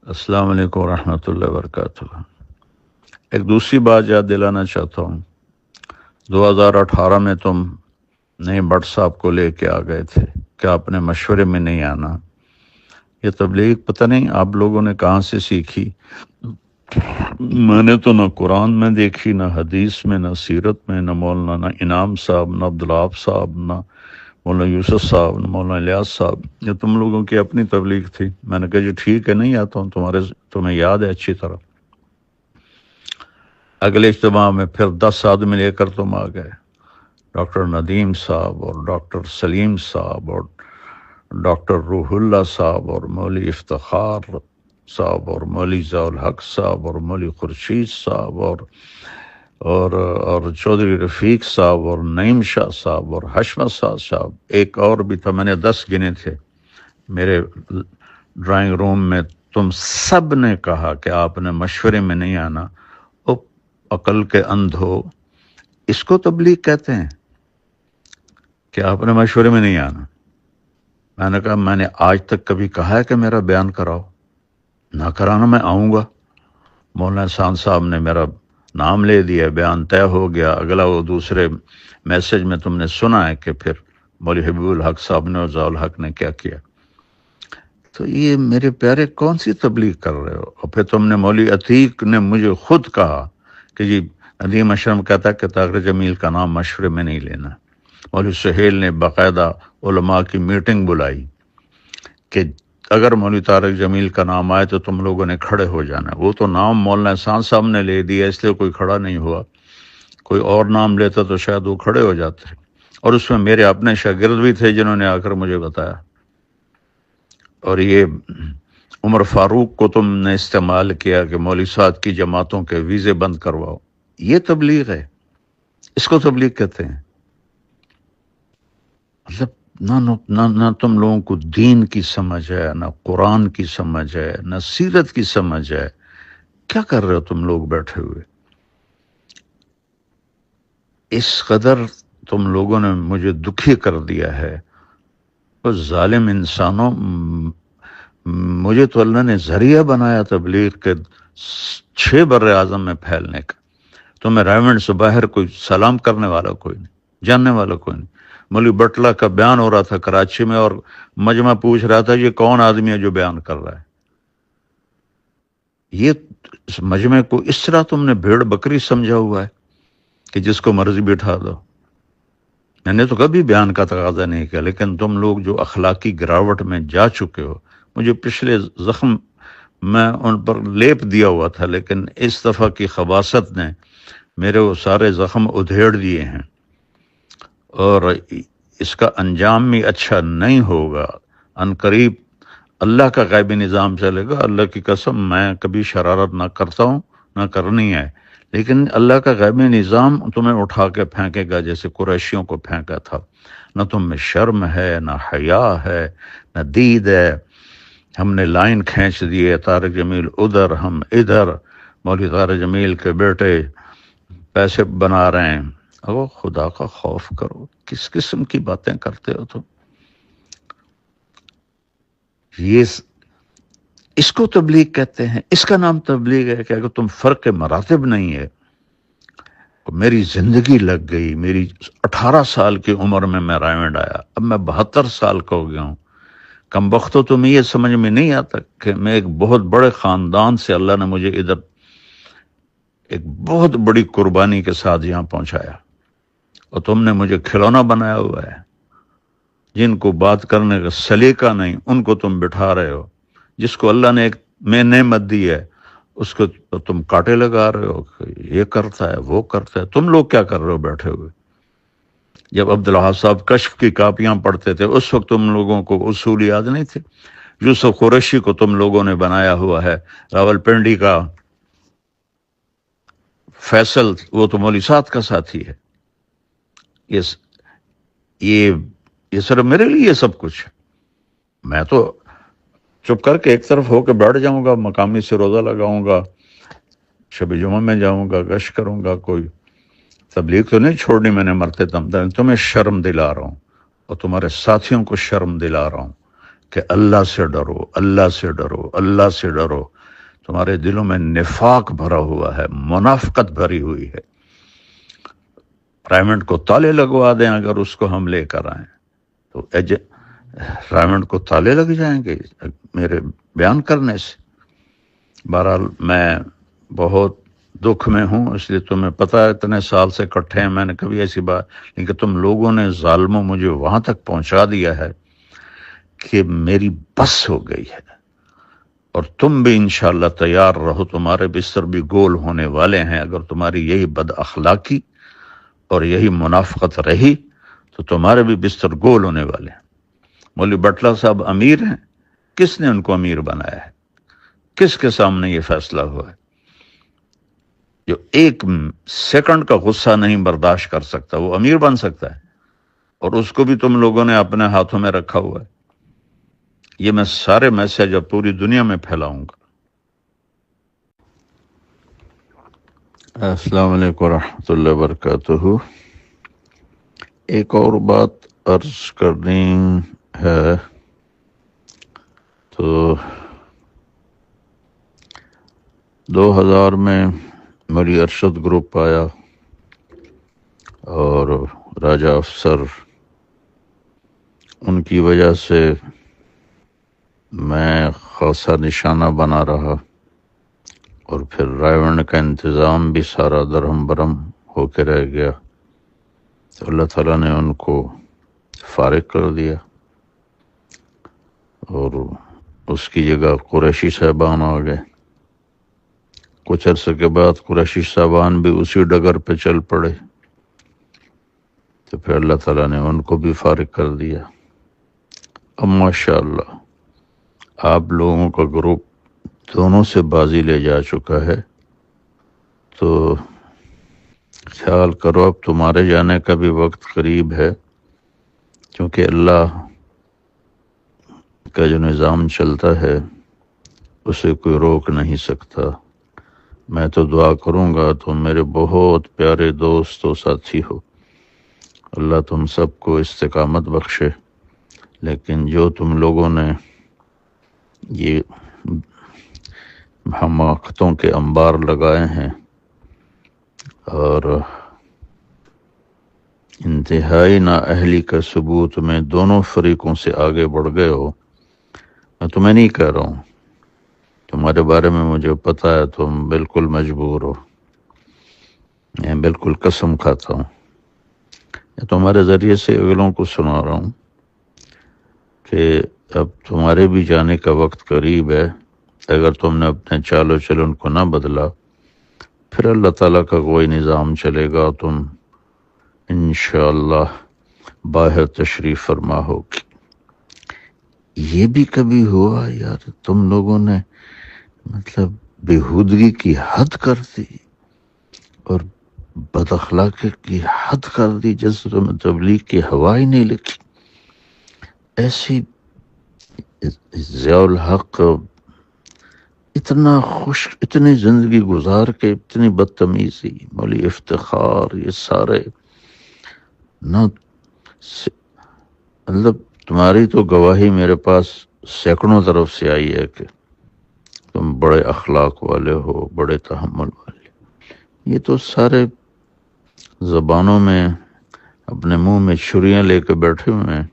السلام علیکم ورحمۃ اللہ وبرکاتہ۔ ایک دوسری بات یاد دلانا چاہتا ہوں، 2018 میں تم نئے بٹ صاحب کو لے کے آ گئے تھے کہ آپ نے مشورے میں نہیں آنا۔ یہ تبلیغ پتہ نہیں آپ لوگوں نے کہاں سے سیکھی۔ میں نے تو نہ قرآن میں دیکھی، نہ حدیث میں، نہ سیرت میں، نہ مولانا انعام صاحب، نہ عبدالوہاب صاحب، نہ مولانا یوسف صاحب، نہ مولانا الیاس صاحب۔ یہ تم لوگوں کی اپنی تبلیغ تھی۔ میں نے کہا جی ٹھیک ہے، نہیں آتا ہوں، تمہیں یاد ہے اچھی طرح۔ اگلے اجتماع میں پھر 10 آدمی لے کر تم آ گئے، ڈاکٹر ندیم صاحب اور ڈاکٹر سلیم صاحب اور ڈاکٹر روح اللہ صاحب اور مولوی افتخار صاحب اور مولوی ضیاء الحق صاحب اور مولوی خورشید صاحب اور چودھری رفیق صاحب اور نعیم شاہ صاحب اور حشمت صاحب، ایک اور بھی تھا، میں نے 10 گنے تھے میرے ڈرائنگ روم میں۔ تم سب نے کہا کہ آپ نے مشورے میں نہیں آنا۔ او عقل کے اندھو، اس کو تبلیغ کہتے ہیں کہ آپ نے مشورے میں نہیں آنا؟ میں نے کہا میں نے آج تک کبھی کہا ہے کہ میرا بیان کراؤ؟ نہ کرانا میں آؤں گا۔ مولانا احسان صاحب نے میرا نام لے دیا، بیان طے ہو گیا۔ اگلا وہ دوسرے میسج میں تم نے سنا ہے کہ پھر مولوی حبیب الحق صاحب نے اور ضیاء الحق نے کیا کیا۔ تو یہ میرے پیارے کون سی تبلیغ کر رہے ہو؟ اور پھر تم نے مولوی عتیق نے مجھے خود کہا کہ جی ندیم اشرم کہتا کہ طاہر جمیل کا نام مشورے میں نہیں لینا۔ مولوی سہیل نے باقاعدہ علماء کی میٹنگ بلائی کہ اگر مولوی طارق جمیل کا نام آئے تو تم لوگوں نے کھڑے ہو جانا۔ وہ تو نام مولانا احسان صاحب نے لے دیا، اس لیے کوئی کھڑا نہیں ہوا۔ کوئی اور نام لیتا تو شاید وہ کھڑے ہو جاتے، اور اس میں میرے اپنے شاگرد بھی تھے جنہوں نے آ کر مجھے بتایا۔ اور یہ عمر فاروق کو تم نے استعمال کیا کہ مولوی صاحب کی جماعتوں کے ویزے بند کرواؤ۔ یہ تبلیغ ہے، اس کو تبلیغ کہتے ہیں؟ مطلب نہ تم لوگوں کو دین کی سمجھ ہے، نہ قرآن کی سمجھ ہے، نہ سیرت کی سمجھ ہے۔ کیا کر رہے ہو تم لوگ بیٹھے ہوئے؟ اس قدر تم لوگوں نے مجھے دکھی کر دیا ہے۔ اس ظالم انسانوں، مجھے تو اللہ نے ذریعہ بنایا تبلیغ کے 6 بر اعظم میں پھیلنے کا۔ تو میں ریونڈ سے باہر کوئی سلام کرنے والا کوئی نہیں، جاننے والا کوئی نہیں۔ مولوی بٹلہ کا بیان ہو رہا تھا کراچی میں، اور مجمع پوچھ رہا تھا یہ کون آدمی ہے جو بیان کر رہا ہے۔ یہ اس مجمع کو اس طرح تم نے بھیڑ بکری سمجھا ہوا ہے کہ جس کو مرضی بٹھا دو۔ میں نے تو کبھی بیان کا تقاضا نہیں کیا، لیکن تم لوگ جو اخلاقی گراوٹ میں جا چکے ہو، مجھے پچھلے زخم میں ان پر لیپ دیا ہوا تھا، لیکن اس دفعہ کی خباثت نے میرے وہ سارے زخم ادھیڑ دیے ہیں، اور اس کا انجام بھی اچھا نہیں ہوگا۔ ان قریب اللہ کا غیبی نظام چلے گا۔ اللہ کی قسم میں کبھی شرارت نہ کرتا ہوں، نہ کرنی ہے، لیکن اللہ کا غیبی نظام تمہیں اٹھا کے پھینکے گا جیسے قریشیوں کو پھینکا تھا۔ نہ تم میں شرم ہے، نہ حیا ہے، نہ دید ہے۔ ہم نے لائن کھینچ دیے، طارق جمیل ادھر، ہم ادھر، مولوی طارق جمیل کے بیٹے پیسے بنا رہے ہیں۔ او خدا کا خوف کرو، کس قسم کی باتیں کرتے ہو تم؟ یہ اس کو تبلیغ کہتے ہیں؟ اس کا نام تبلیغ ہے کہ اگر تم فرق مراتب نہیں ہے؟ میری زندگی لگ گئی، میری 18 سال کی عمر میں رائمنڈ آیا، اب میں 72 سال کا ہو گیا ہوں۔ کم بختو تمہیں یہ سمجھ میں نہیں آتا کہ میں ایک بہت بڑے خاندان سے اللہ نے مجھے ادھر ایک بہت بڑی قربانی کے ساتھ یہاں پہنچایا، اور تم نے مجھے کھلونا بنایا ہوا ہے۔ جن کو بات کرنے کا سلیقہ نہیں ان کو تم بٹھا رہے ہو، جس کو اللہ نے ایک میں نعمت دی ہے اس کو تم کاٹے لگا رہے ہو کہ یہ کرتا ہے وہ کرتا ہے۔ تم لوگ کیا کر رہے ہو بیٹھے ہوئے؟ جب عبدالوہاب صاحب کشف کی کاپیاں پڑھتے تھے اس وقت تم لوگوں کو اصول یاد نہیں تھے؟ یوسف قریشی کو تم لوگوں نے بنایا ہوا ہے، راول پنڈی کا فیصل وہ تو مولوی صاحب کا ساتھی ہے۔ یہ صرف میرے لیے سب کچھ ہے۔ میں تو چپ کر کے ایک طرف ہو کے بیٹھ جاؤں گا، مقامی سے روزہ لگاؤں گا، شب جمعہ میں جاؤں گا، گشت کروں گا، کوئی تبلیغ تو نہیں چھوڑنی میں نے مرتے دم تک۔ تمہیں شرم دلا رہا ہوں اور تمہارے ساتھیوں کو شرم دلا رہا ہوں کہ اللہ سے ڈرو، اللہ سے ڈرو، اللہ سے ڈرو۔ تمہارے دلوں میں نفاق بھرا ہوا ہے، منافقت بھری ہوئی ہے۔ رائمنڈ کو تالے لگوا دیں اگر اس کو ہم لے کر آئیں تو رائمنڈ کو تالے لگ جائیں گے میرے بیان کرنے سے۔ بہرحال میں بہت دکھ میں ہوں، اس لیے تمہیں پتہ ہے اتنے سال سے کٹھے ہیں، میں نے کبھی ایسی بات، لیکن تم لوگوں نے ظالموں مجھے وہاں تک پہنچا دیا ہے کہ میری بس ہو گئی ہے۔ اور تم بھی انشاءاللہ تیار رہو، تمہارے بستر بھی گول ہونے والے ہیں۔ اگر تمہاری یہی بد اخلاقی اور یہی منافقت رہی تو تمہارے بھی بستر گول ہونے والے ہیں۔ مولوی بٹلہ صاحب امیر ہیں، کس نے ان کو امیر بنایا ہے؟ کس کے سامنے یہ فیصلہ ہوا ہے؟ جو ایک سیکنڈ کا غصہ نہیں برداشت کر سکتا وہ امیر بن سکتا ہے؟ اور اس کو بھی تم لوگوں نے اپنے ہاتھوں میں رکھا ہوا ہے۔ یہ میں سارے میسج اب پوری دنیا میں پھیلاؤں گا۔ السلام علیکم ورحمۃ اللہ وبرکاتہ۔ ایک اور بات عرض کرنی ہے، تو 2000 میں مری ارشد گروپ آیا اور راجہ افسر، ان کی وجہ سے میں خاصا نشانہ بنا رہا، اور پھر رائیونڈ کا انتظام بھی سارا درہم برہم ہو کے رہ گیا، تو اللہ تعالیٰ نے ان کو فارغ کر دیا، اور اس کی جگہ قریشی صاحبان آ گئے۔ کچھ عرصے کے بعد قریشی صاحبان بھی اسی ڈگر پہ چل پڑے، تو پھر اللہ تعالیٰ نے ان کو بھی فارغ کر دیا۔ اب ماشاءاللہ آپ لوگوں کا گروپ دونوں سے بازی لے جا چکا ہے، تو خیال کرو اب تمہارے جانے کا بھی وقت قریب ہے، کیونکہ اللہ کا جو نظام چلتا ہے اسے کوئی روک نہیں سکتا۔ میں تو دعا کروں گا، تم میرے بہت پیارے دوست و ساتھی ہو، اللہ تم سب کو استقامت بخشے، لیکن جو تم لوگوں نے یہ حماقتوں کے انبار لگائے ہیں اور انتہائی نااہلی کا ثبوت میں دونوں فریقوں سے آگے بڑھ گئے ہو، میں تمہیں نہیں کہہ رہا ہوں، تمہارے بارے میں مجھے پتا ہے، تم بالکل مجبور ہو، میں بالکل قسم کھاتا ہوں، میں تمہارے ذریعے سے اگلوں کو سنا رہا ہوں کہ اب تمہارے بھی جانے کا وقت قریب ہے۔ اگر تم نے اپنے چال و چلن کو نہ بدلا، پھر اللہ تعالیٰ کا کوئی نظام چلے گا، تم انشاءاللہ باہر تشریف فرما ہوگی۔ یہ بھی کبھی ہوا یار تم لوگوں نے مطلب بےہودگی کی حد کر دی اور بد اخلاقی کی حد کر دی، جس تمہیں تبلیغ کی ہوا ہی نہیں لگی؟ ایسی ضیاء الحق اتنا خوش، اتنی زندگی گزار کے اتنی بدتمیزی، مولی افتخار، یہ سارے نہ مطلب تمہاری تو گواہی میرے پاس سینکڑوں طرف سے آئی ہے کہ تم بڑے اخلاق والے ہو، بڑے تحمل والے۔ یہ تو سارے زبانوں میں اپنے منہ میں چھریاں لے کے بیٹھے ہوئے ہیں۔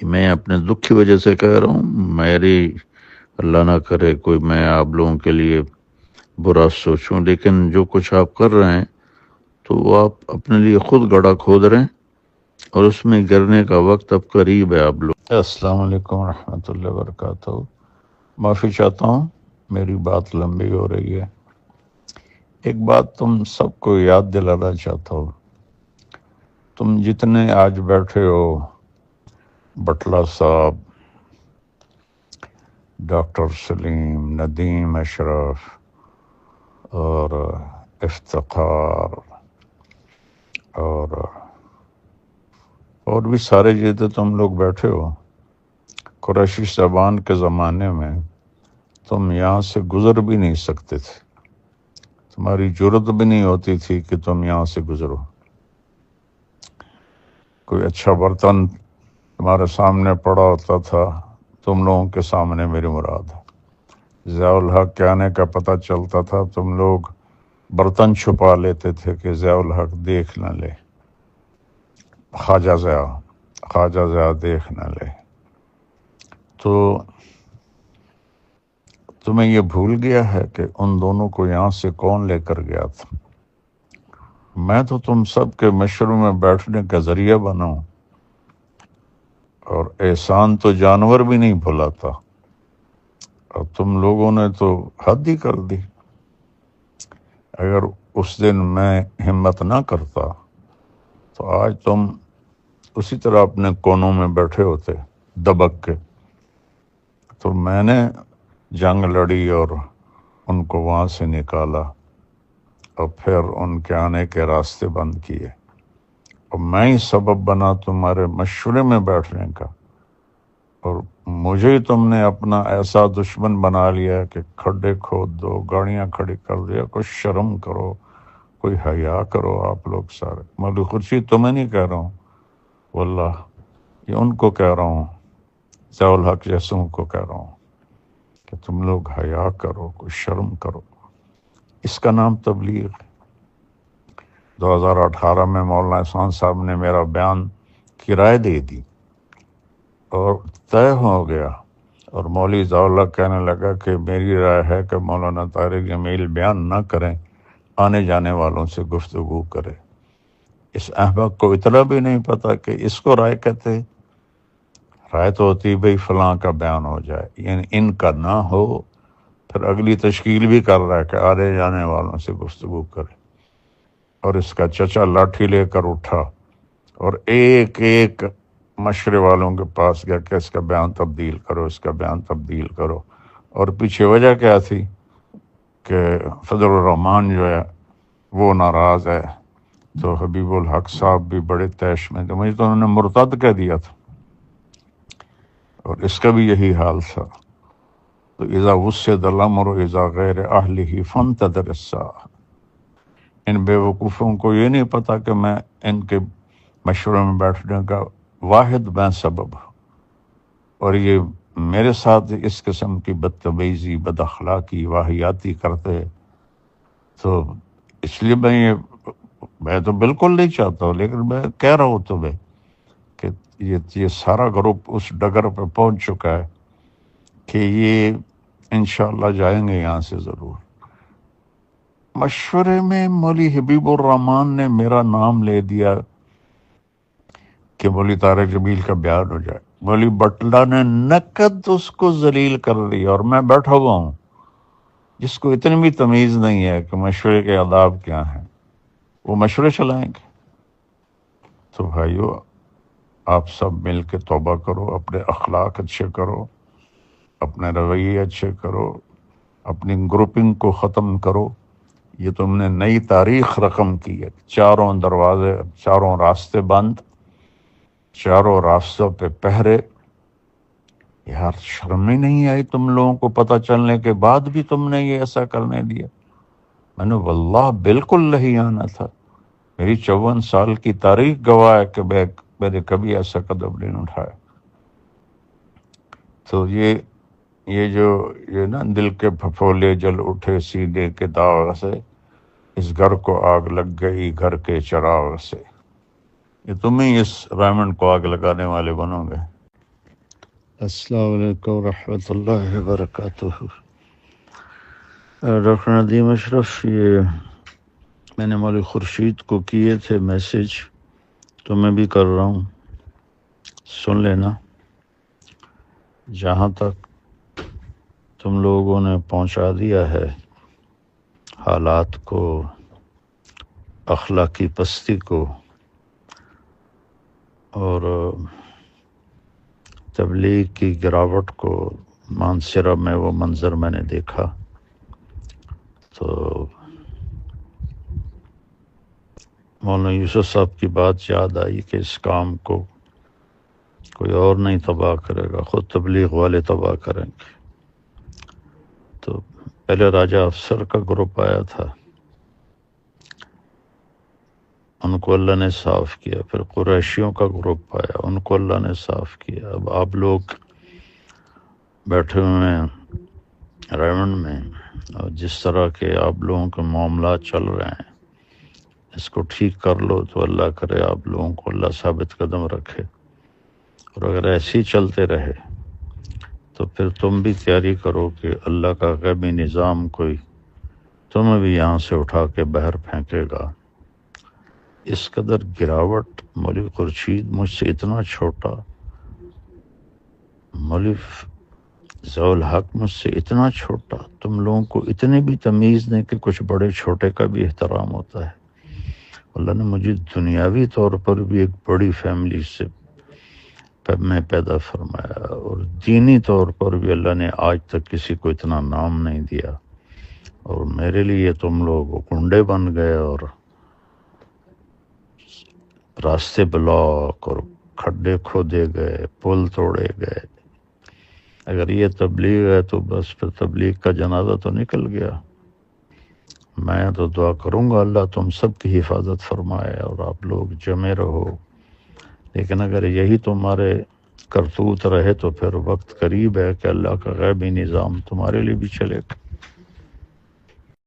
میں اپنے دکھ کی وجہ سے کہہ رہا ہوں، میری اللہ نہ کرے کوئی میں آپ لوگوں کے لیے برا سوچوں، لیکن جو کچھ آپ کر رہے ہیں تو وہ آپ اپنے لیے خود گڑھا کھود رہے ہیں، اور اس میں گرنے کا وقت اب قریب ہے آپ لوگ۔ السلام علیکم ورحمۃ اللہ وبرکاتہ۔ معافی چاہتا ہوں، میری بات لمبی ہو رہی ہے۔ ایک بات تم سب کو یاد دلانا چاہتا ہوں، تم جتنے آج بیٹھے ہو، بٹلہ صاحب، ڈاکٹر سلیم، ندیم اشرف اور افتخار اور بھی سارے جتنے تم لوگ بیٹھے ہو، قریشی صاحبان کے زمانے میں تم یہاں سے گزر بھی نہیں سکتے تھے، تمہاری جرت بھی نہیں ہوتی تھی کہ تم یہاں سے گزرو۔ کوئی اچھا برتن تمہارے سامنے پڑا ہوتا تھا، تم لوگوں کے سامنے میری مراد ہے، ضیاء الحق کے آنے کا پتہ چلتا تھا تم لوگ برتن چھپا لیتے تھے کہ ضیاء الحق دیکھ نہ لے، خواجہ ضیاء دیکھ نہ لے۔ تو تمہیں یہ بھول گیا ہے کہ ان دونوں کو یہاں سے کون لے کر گیا تھا؟ میں تو تم سب کے مشورے میں بیٹھنے کا ذریعہ بنا ہوں، اور احسان تو جانور بھی نہیں بھلاتا، اور تم لوگوں نے تو حد ہی کر دی۔ اگر اس دن میں ہمت نہ کرتا تو آج تم اسی طرح اپنے کونوں میں بیٹھے ہوتے دبک کے۔ تو میں نے جنگ لڑی اور ان کو وہاں سے نکالا، اور پھر ان کے آنے کے راستے بند کیے، اور میں ہی سبب بنا تمہارے مشورے میں بیٹھنے کا، اور مجھے ہی تم نے اپنا ایسا دشمن بنا لیا کہ کھڈے کھود دو، گاڑیاں کھڑی کر دیا۔ کوئی شرم کرو، کوئی حیا کرو آپ لوگ سارے۔ مولوی خورشید تمہیں نہیں کہہ رہا ہوں، واللہ یہ ان کو کہہ رہا ہوں، ضیاء الحق جیسوں کو کہہ رہا ہوں کہ تم لوگ حیا کرو، کوئی شرم کرو۔ اس کا نام تبلیغ ہے۔ 2018 میں مولانا احسان صاحب نے میرا بیان کی رائے دے دی اور طے ہو گیا، اور مولوی ضیاء الحق کہنے لگا کہ میری رائے ہے کہ مولانا طارق جمیل بیان نہ کریں، آنے جانے والوں سے گفتگو کرے۔ اس احمق کو اتنا بھی نہیں پتا کہ اس کو رائے کہتے۔ رائے تو ہوتی بھئی فلاں کا بیان ہو جائے، یعنی ان کا نہ ہو، پھر اگلی تشکیل بھی کر رہا ہے کہ آنے جانے والوں سے گفتگو کرے۔ اور اس کا چچا لاٹھی لے کر اٹھا اور ایک ایک مشورے والوں کے پاس گیا کہ اس کا بیان تبدیل کرو، اس کا بیان تبدیل کرو۔ اور پیچھے وجہ کیا تھی کہ فضل الرحمان جو ہے وہ ناراض ہے، تو حبیب الحق صاحب بھی بڑے تیش میں تھے، مجھے تو انہوں نے مرتد کہہ دیا تھا، اور اس کا بھی یہی حال تھا۔ تو اذا وسد الامر اذا غیر اہلہ فانتظر الساعہ۔ ان بے وقوفوں کو یہ نہیں پتا کہ میں ان کے مشورے میں بیٹھنے کا واحد میں سبب ہوں، اور یہ میرے ساتھ اس قسم کی بدتمیزی، بد اخلاقی، واہیاتی کرتے، تو اس لیے میں تو بالکل نہیں چاہتا ہوں، لیکن میں کہہ رہا ہوں تمہیں کہ یہ سارا گروپ اس ڈگر پہ پہنچ چکا ہے کہ یہ انشاءاللہ جائیں گے یہاں سے ضرور۔ مشورے میں مولوی حبیب الرحمان نے میرا نام لے دیا کہ مولوی طارق جمیل کا بیان ہو جائے۔ مولوی بٹلہ نے نقد اس کو ذلیل کر دیا، اور میں بیٹھا ہوا ہوں جس کو اتنی بھی تمیز نہیں ہے کہ مشورے کے آداب کیا ہیں، وہ مشورے چلائیں گے۔ تو بھائیو، آپ سب مل کے توبہ کرو، اپنے اخلاق اچھے کرو، اپنے رویے اچھے کرو، اپنی گروپنگ کو ختم کرو۔ یہ تم نے نئی تاریخ رقم کی ہے، چاروں دروازے، چاروں راستے بند، چاروں راستوں پہ پہرے۔ یار شرم ہی نہیں آئی تم لوگوں کو پتہ چلنے کے بعد بھی تم نے یہ ایسا کرنے دیا؟ میں نے واللہ بالکل نہیں آنا تھا، میری 54 سال کی تاریخ گواہ ہے کہ میں نے کبھی ایسا قدم نہیں اٹھایا۔ تو یہ نا دل کے پھپھولے جل اٹھے سینے کے داغ سے، اس گھر کو آگ لگ گئی گھر کے چراغ سے۔ یہ تم ہی اس ڈائمنڈ کو آگ لگانے والے بنو گے۔ السلام علیکم ورحمۃ اللہ وبرکاتہ۔ ڈاکٹر ندیم اشرف، یہ میں نے مولوی خورشید کو کیے تھے میسج، تو میں بھی کر رہا ہوں، سن لینا۔ جہاں تک تم لوگوں نے پہنچا دیا ہے حالات کو، اخلاقی پستی کو، اور تبلیغ کی گراوٹ کو، مانسرہ میں وہ منظر میں نے دیکھا، تو مولانا یوسف صاحب کی بات یاد آئی کہ اس کام کو کوئی اور نہیں تباہ کرے گا، خود تبلیغ والے تباہ کریں گے۔ تو پہلے راجہ افسر کا گروپ آیا تھا، ان کو اللہ نے صاف کیا، پھر قریشیوں کا گروپ آیا، ان کو اللہ نے صاف کیا۔ اب آپ لوگ بیٹھے ہوئے ہیں انوائرمنٹ میں اور جس طرح کے آپ لوگوں کے معاملات چل رہے ہیں، اس کو ٹھیک کر لو تو اللہ کرے آپ لوگوں کو اللہ ثابت قدم رکھے، اور اگر ایسے ہی چلتے رہے تو پھر تم بھی تیاری کرو کہ اللہ کا غیبی نظام کوئی تمہیں بھی یہاں سے اٹھا کے باہر پھینکے گا۔ اس قدر گراوٹ، مولوی خورشید مجھ سے اتنا چھوٹا، مولوی ضیاء الحق مجھ سے اتنا چھوٹا، تم لوگوں کو اتنی بھی تمیز نہیں کہ کچھ بڑے چھوٹے کا بھی احترام ہوتا ہے۔ اللہ نے مجھے دنیاوی طور پر بھی ایک بڑی فیملی سے میں پیدا فرمایا، اور دینی طور پر بھی اللہ نے آج تک کسی کو اتنا نام نہیں دیا، اور میرے لیے تم لوگ کنڈے بن گئے اور راستے بلاک اور کھڈے کھودے گئے، پل توڑے گئے۔ اگر یہ تبلیغ ہے تو بس پھر تبلیغ کا جنازہ تو نکل گیا۔ میں تو دعا کروں گا اللہ تم سب کی حفاظت فرمائے اور آپ لوگ جمے رہو، لیکن اگر یہی تمہارے کرتوت رہے تو پھر وقت قریب ہے کہ اللہ کا غیبی نظام تمہارے لیے بھی چلے گا۔